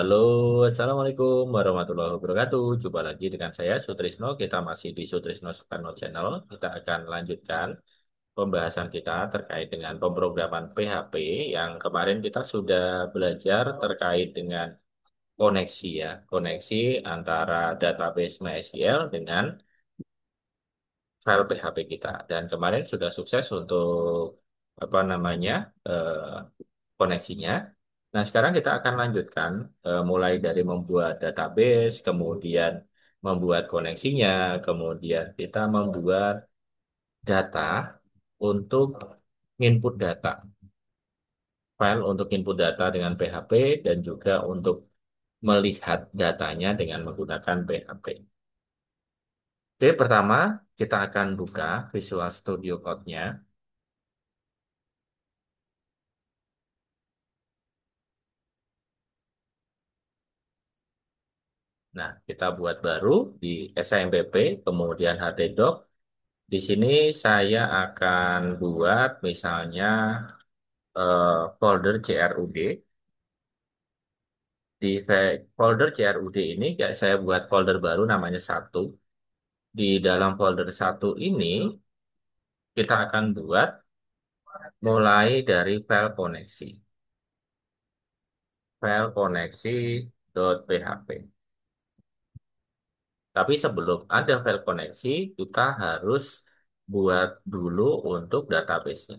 Halo, Assalamualaikum warahmatullahi wabarakatuh. Jumpa lagi dengan saya, Sutrisno. Kita masih di Sutrisno Soekarno Channel. Kita akan lanjutkan pembahasan kita terkait dengan pemrograman PHP yang kemarin kita sudah belajar terkait dengan koneksi ya. Koneksi antara database MySQL dengan file PHP kita. Dan kemarin sudah sukses untuk apa namanya eh, koneksinya. Nah, sekarang kita akan lanjutkan mulai dari membuat database, kemudian membuat koneksinya, kemudian kita membuat data untuk input data, file untuk input data dengan PHP dan juga untuk melihat datanya dengan menggunakan PHP. Oke, pertama kita akan buka Visual Studio Code-nya. Nah, kita buat baru di SIMPP, kemudian htdoc. Di sini saya akan buat misalnya folder CRUD. Di folder CRUD ini kayak saya buat folder baru namanya satu. Di dalam folder satu ini kita akan buat mulai dari file koneksi. File koneksi.php. Tapi sebelum ada file koneksi, kita harus buat dulu untuk database-nya.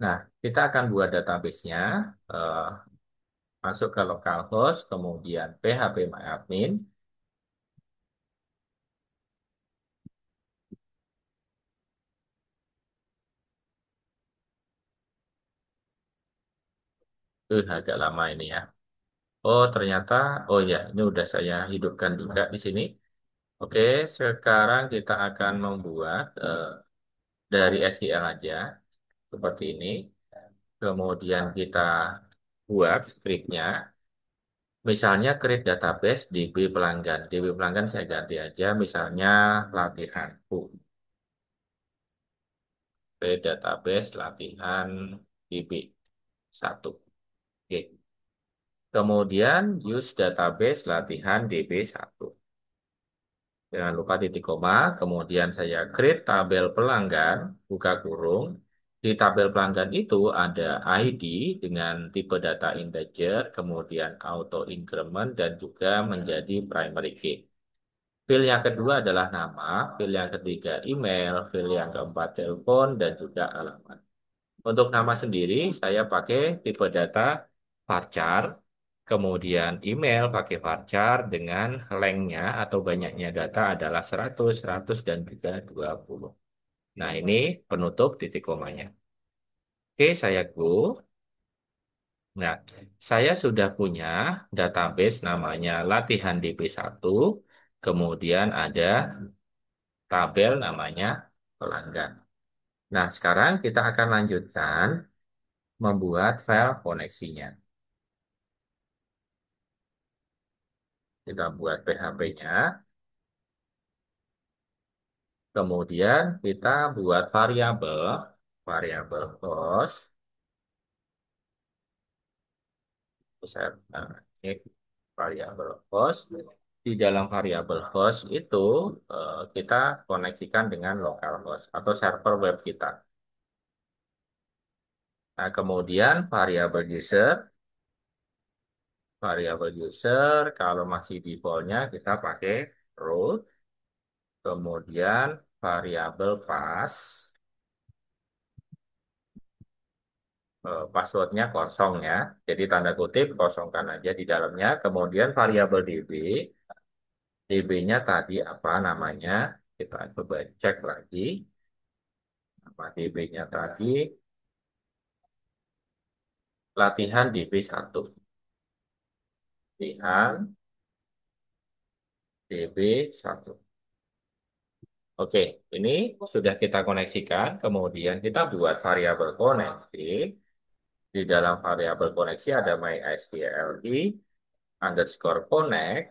Nah, kita akan buat database-nya, eh, masuk ke localhost, kemudian phpMyAdmin. Agak lama ini ya. Oh, ternyata, oh ya, ini udah saya hidupkan juga di sini. Oke, sekarang kita akan membuat dari SQL aja, seperti ini. Kemudian kita buat scriptnya. Misalnya create database DB pelanggan. DB pelanggan saya ganti aja, misalnya latihan. Create database latihan DB 1. Oke. Kemudian use database latihan DB1. Jangan lupa titik koma. Kemudian saya create tabel pelanggan, buka kurung. Di tabel pelanggan itu ada ID dengan tipe data integer, kemudian auto increment, dan juga menjadi primary key. Field yang kedua adalah nama, field yang ketiga email, field yang keempat telepon, dan juga alamat. Untuk nama sendiri, saya pakai tipe data varchar, kemudian email pakai varchar dengan lengthnya atau banyaknya data adalah 100, 100, dan juga 20. Nah, ini penutup titik komanya. Oke, saya go. Nah, saya sudah punya database namanya latihan DB1, kemudian ada tabel namanya pelanggan. Nah, sekarang kita akan lanjutkan membuat file koneksinya. Kita buat PHP-nya, kemudian kita buat variabel, variabel host. Saya cek variabel host. Di dalam variabel host itu kita koneksikan dengan localhost atau server web kita. Nah, kemudian variabel user kalau masih defaultnya kita pakai root, kemudian variabel pass. Passwordnya kosong ya. Jadi tanda kutip kosongkan aja di dalamnya. Kemudian variabel DB, DB-nya tadi apa namanya? Kita coba cek lagi. Apa DB-nya tadi? Latihan DB1. Latihan DB1. Oke, ini sudah kita koneksikan. Kemudian kita buat variabel koneksi. Di dalam variabel koneksi ada mysqli underscore connect.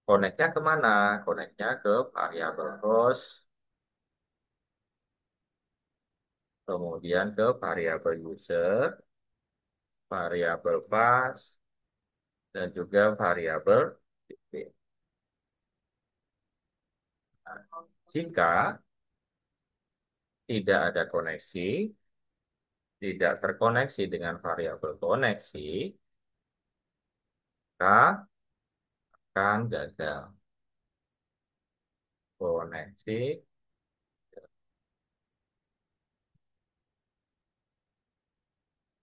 Connect-nya kemana? Connect-nya ke variabel host kemudian ke variabel user, variabel pass, dan juga variabel DP. Nah, jika tidak ada koneksi, tidak terkoneksi dengan variabel koneksi, maka akan gagal. Koneksi.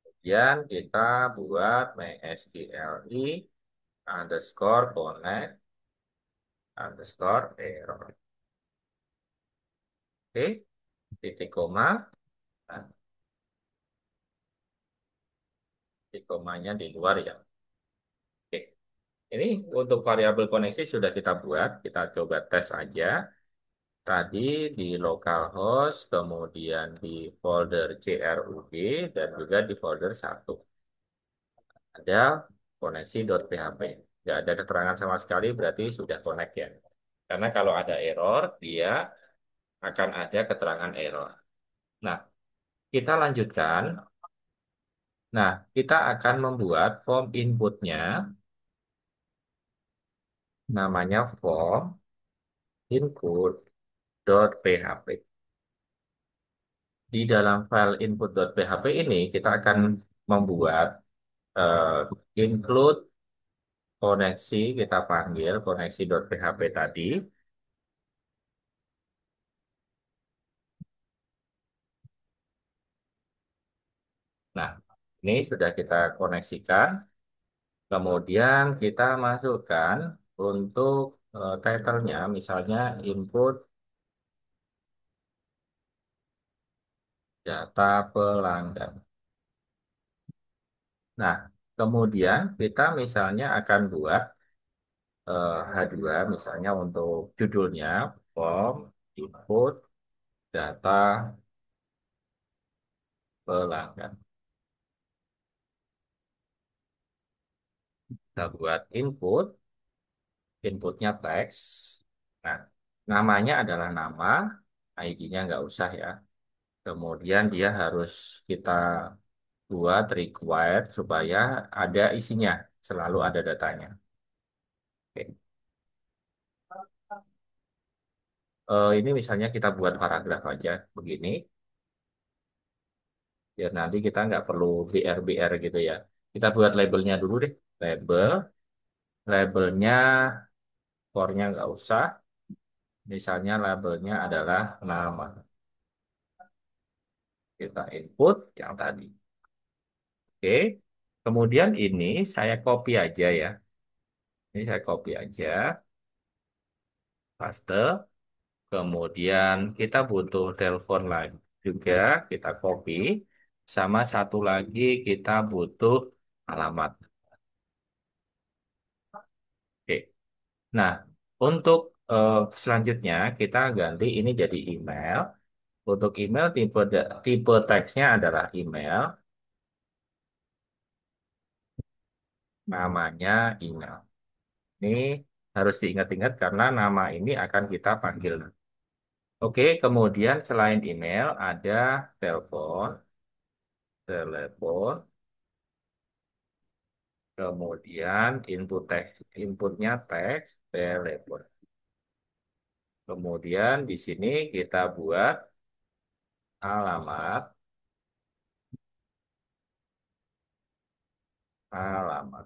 Kemudian kita buat MySQLi underscore connect underscore error. Oke, titik koma. Nah, titik komanya di luar ya. Oke, ini untuk variabel koneksi sudah kita buat. Kita coba tes aja. Tadi di localhost, kemudian di folder crud, dan juga di folder satu. Ada koneksi.php. Nggak ada keterangan sama sekali, berarti sudah connect ya. Karena kalau ada error, dia akan ada keterangan error. Nah, kita lanjutkan. Nah, kita akan membuat form inputnya, namanya form input.php. Di dalam file input.php ini, kita akan membuat eh, include koneksi, kita panggil koneksi.php tadi. Nah, ini sudah kita koneksikan. Kemudian kita masukkan untuk title-nya, misalnya input data pelanggan. Nah, kemudian kita misalnya akan buat H2, misalnya untuk judulnya form input data pelanggan. Kita buat inputnya teks. Nah, namanya adalah nama, ID-nya nggak usah ya. Kemudian dia harus kita buat required supaya ada isinya, selalu ada datanya. Oke. Ini misalnya kita buat paragraf aja begini, biar nanti kita nggak perlu BR-BR gitu ya. Kita buat labelnya dulu deh. Labelnya core-nya nggak usah. Misalnya labelnya adalah nama. Kita input yang tadi. Oke. Kemudian ini saya copy aja ya. Ini saya copy aja, paste. Kemudian kita butuh telepon lagi juga, kita copy. Sama satu lagi kita butuh alamat. Oke. Nah, untuk selanjutnya kita ganti ini jadi email. Untuk email tipe teksnya adalah email, namanya email. Ini harus diingat-ingat karena nama ini akan kita panggil. Oke, kemudian selain email ada telepon, telepon, kemudian inputnya teks, telepon. Kemudian di sini kita buat alamat, alamat,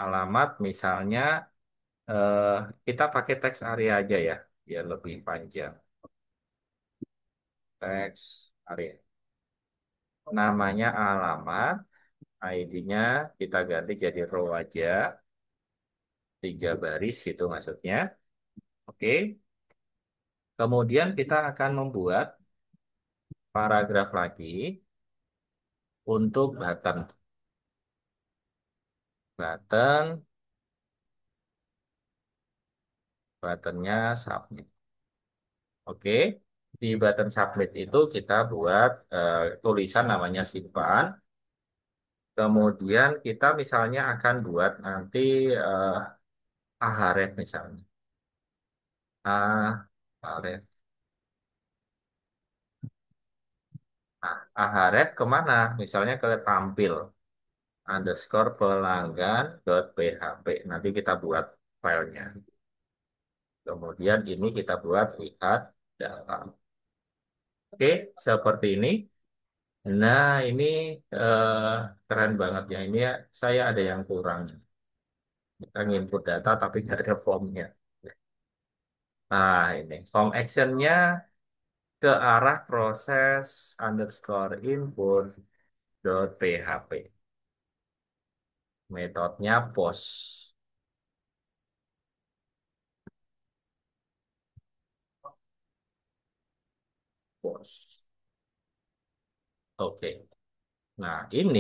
alamat misalnya eh, kita pakai teks area aja ya, biar lebih panjang. Teks area. Namanya alamat, ID-nya kita ganti jadi row aja, 3 baris gitu maksudnya. Oke. Kemudian kita akan membuat paragraf lagi untuk button. Button, buttonnya submit. Oke. Di button submit itu kita buat tulisan namanya simpan. Kemudian kita misalnya akan buat nanti eh, ahref misalnya. Ahref. Nah, Aharep kemana? Misalnya ke tampil underscore pelanggan dot php. Nanti kita buat filenya. Kemudian ini kita buat lihat data. Oke, seperti ini. Nah, ini eh, keren banget ya. Ini ya, saya ada yang kurang. Kita input data tapi nggak ada formnya. Nah, ini form actionnya ke arah proses underscore input dot php. Metodenya post. Post. Oke. Nah, ini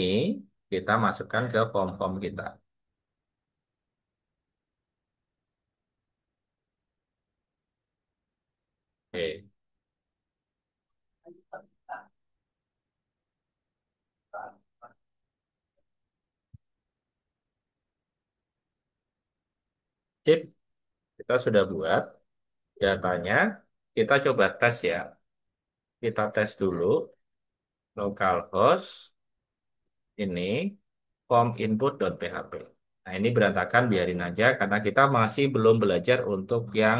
kita masukkan ke form-form kita. Oke. Sip, kita sudah buat datanya. Kita coba tes ya. Kita tes dulu localhost ini form input.php. Nah, ini berantakan biarin aja karena kita masih belum belajar untuk yang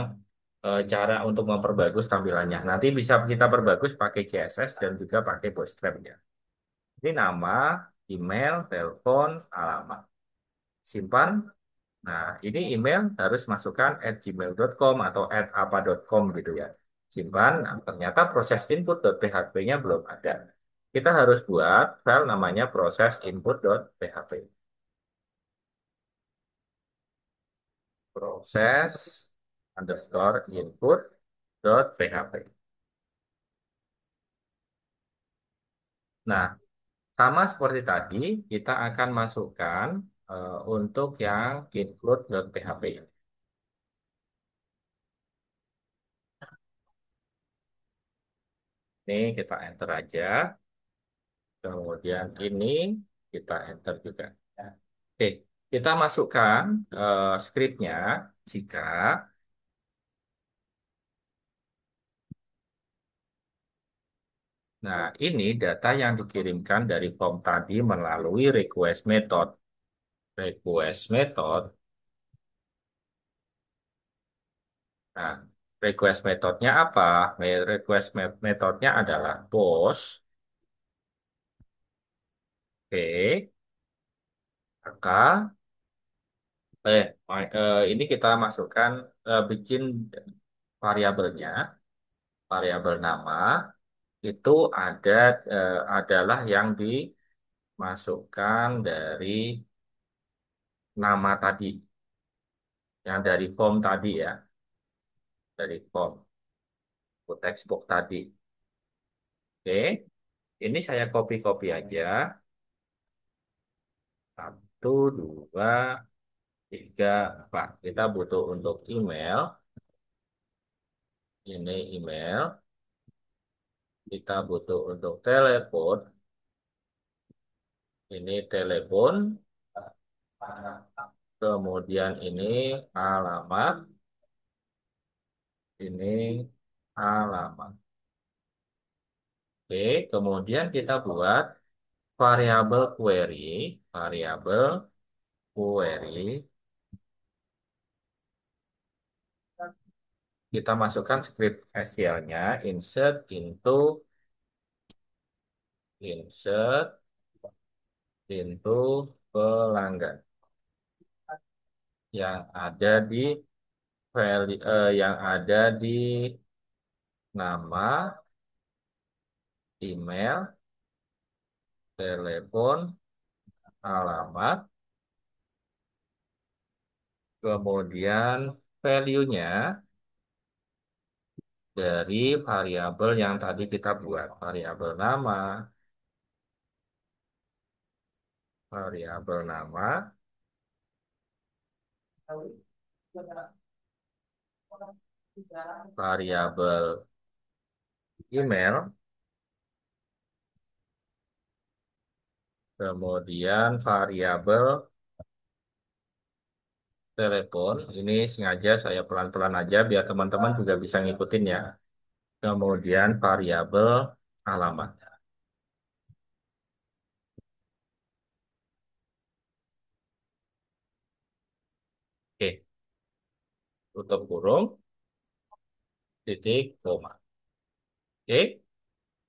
cara untuk memperbagus tampilannya. Nanti bisa kita perbagus pakai CSS dan juga pakai Bootstrap ya. Ini nama, email, telepon, alamat. Simpan. Nah, ini email harus masukkan @gmail.com atau @apa.com gitu ya. Simpan. Nah, ternyata proses input.php-nya belum ada. Kita harus buat file namanya proses input.php. Proses underscore input.php. Nah, sama seperti tadi, kita akan masukkan untuk yang include.php. Ini kita enter aja. Kemudian ini kita enter juga. Oke, kita masukkan scriptnya jika, nah ini data yang dikirimkan dari form tadi melalui request method. Request method. Nah, request metodenya apa? Request metodenya adalah post, oke, maka ini kita masukkan bikin variabelnya, variabel nama itu ada adalah yang dimasukkan dari nama tadi, yang dari form tadi ya, dari form textbook tadi. Oke, ini saya copy-copy aja. Satu, dua, tiga, empat. Kita butuh untuk email. Ini email. Kita butuh untuk telepon. Ini telepon. Kemudian ini alamat. Ini alamat. Oke, kemudian kita buat variabel query. Variabel query. Kita masukkan script SQL-nya. Insert into pelanggan yang ada di yang ada di nama, email, telepon, alamat, kemudian value-nya dari variabel yang tadi kita buat. Variabel nama, variabel nama, variabel email, kemudian variabel telepon. Ini sengaja saya pelan-pelan aja biar teman-teman juga bisa ngikutin ya. Kemudian variabel alamat. tutup kurung, titik, koma. Oke,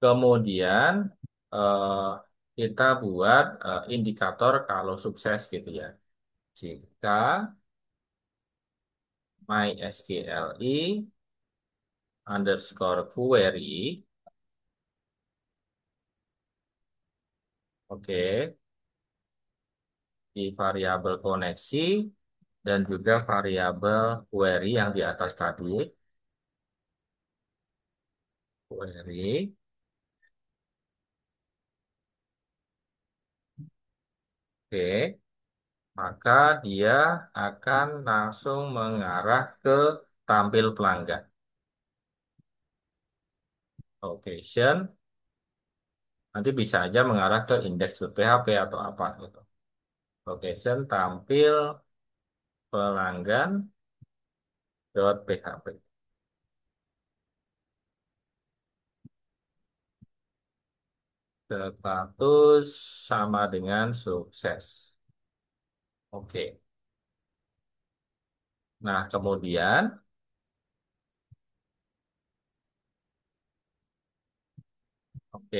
kemudian eh, kita buat indikator kalau sukses gitu ya. Jika MySQLi underscore query, oke, di variabel koneksi dan juga variabel query yang di atas tadi, query, oke, maka dia akan langsung mengarah ke tampil pelanggan. Location, nanti bisa aja mengarah ke index.php atau apa gitu. Location tampil pelanggan .php. Status sama dengan sukses. Oke. Nah, kemudian, oke,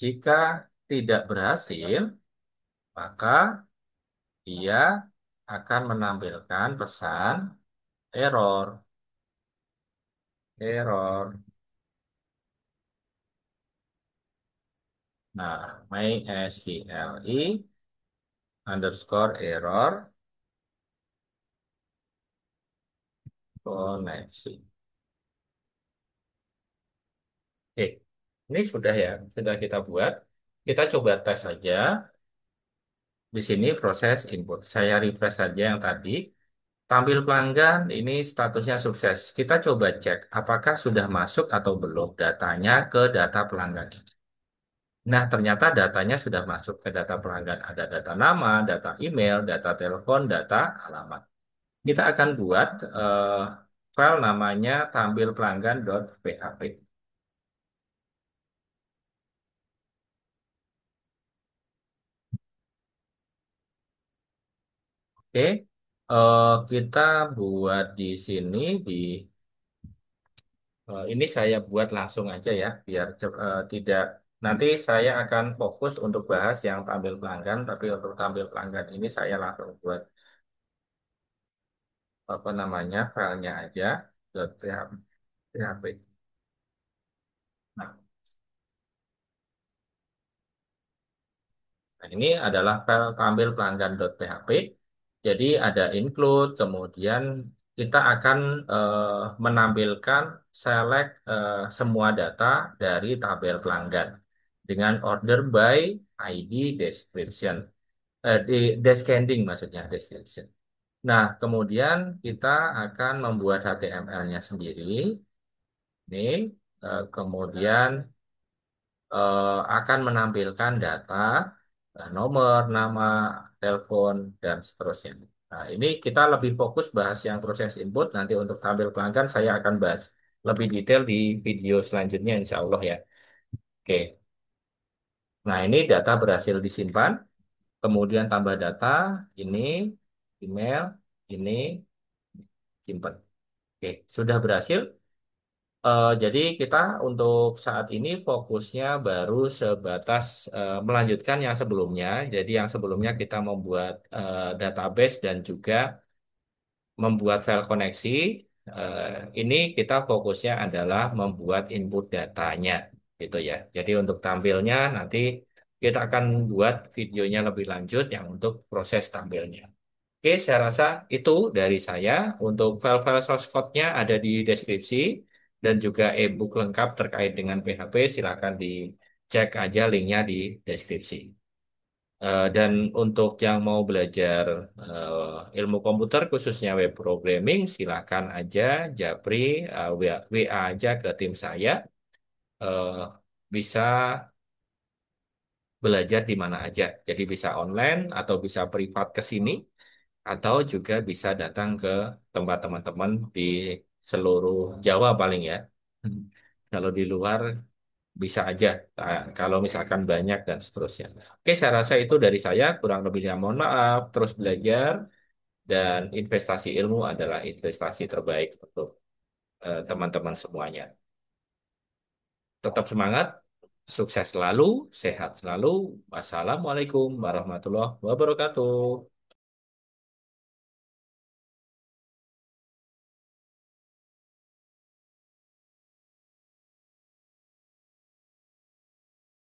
jika tidak berhasil, maka dia akan menampilkan pesan error. Error. Nah, MySQLi underscore error koneksi. Oke, ini sudah ya, sudah kita buat. Kita coba tes saja. Di sini proses input. Saya refresh saja yang tadi. Tampil pelanggan ini statusnya sukses. Kita coba cek apakah sudah masuk atau belum datanya ke data pelanggan ini. Nah, ternyata datanya sudah masuk ke data pelanggan. Ada data nama, data email, data telepon, data alamat. Kita akan buat file namanya tampilpelanggan.php. Oke, kita buat di sini di ini saya buat langsung aja ya, biar tidak. Nanti saya akan fokus untuk bahas yang tampil pelanggan, tapi untuk tampil pelanggan ini saya langsung buat apa namanya filenya aja .php. Nah, nah, ini adalah file tampil pelanggan.php. Jadi ada include, kemudian kita akan menampilkan select semua data dari tabel pelanggan dengan order by ID description. Di descending maksudnya description. Nah, kemudian kita akan membuat HTML-nya sendiri. Ini kemudian akan menampilkan data, nomor, nama, telepon, dan seterusnya. Nah, ini kita lebih fokus bahas yang proses input. Nanti untuk tampil pelanggan saya akan bahas lebih detail di video selanjutnya, insya Allah ya. Oke, nah ini data berhasil disimpan. Kemudian tambah data, ini email, ini simpan. Oke, sudah berhasil. Jadi kita untuk saat ini fokusnya baru sebatas melanjutkan yang sebelumnya. Jadi yang sebelumnya kita membuat database dan juga membuat file koneksi. Eh, ini kita fokusnya adalah membuat input datanya, gitu ya. Jadi untuk tampilnya nanti kita akan buat videonya lebih lanjut yang untuk proses tampilnya. Oke, saya rasa itu dari saya. Untuk file-file source code-nya ada di deskripsi dan juga e-book lengkap terkait dengan PHP. Silakan dicek aja linknya di deskripsi. Dan untuk yang mau belajar ilmu komputer khususnya web programming, silakan aja Japri WA aja ke tim saya. Eh, Bisa belajar di mana aja. Jadi bisa online atau bisa privat ke sini atau juga bisa datang ke tempat teman-teman di seluruh Jawa paling ya. Kalau di luar bisa aja, kalau misalkan banyak dan seterusnya. Oke, saya rasa itu dari saya, kurang lebihnya mohon maaf, terus belajar. Dan investasi ilmu adalah investasi terbaik untuk teman-teman semuanya. Tetap semangat, sukses selalu, sehat selalu. Wassalamualaikum warahmatullahi wabarakatuh.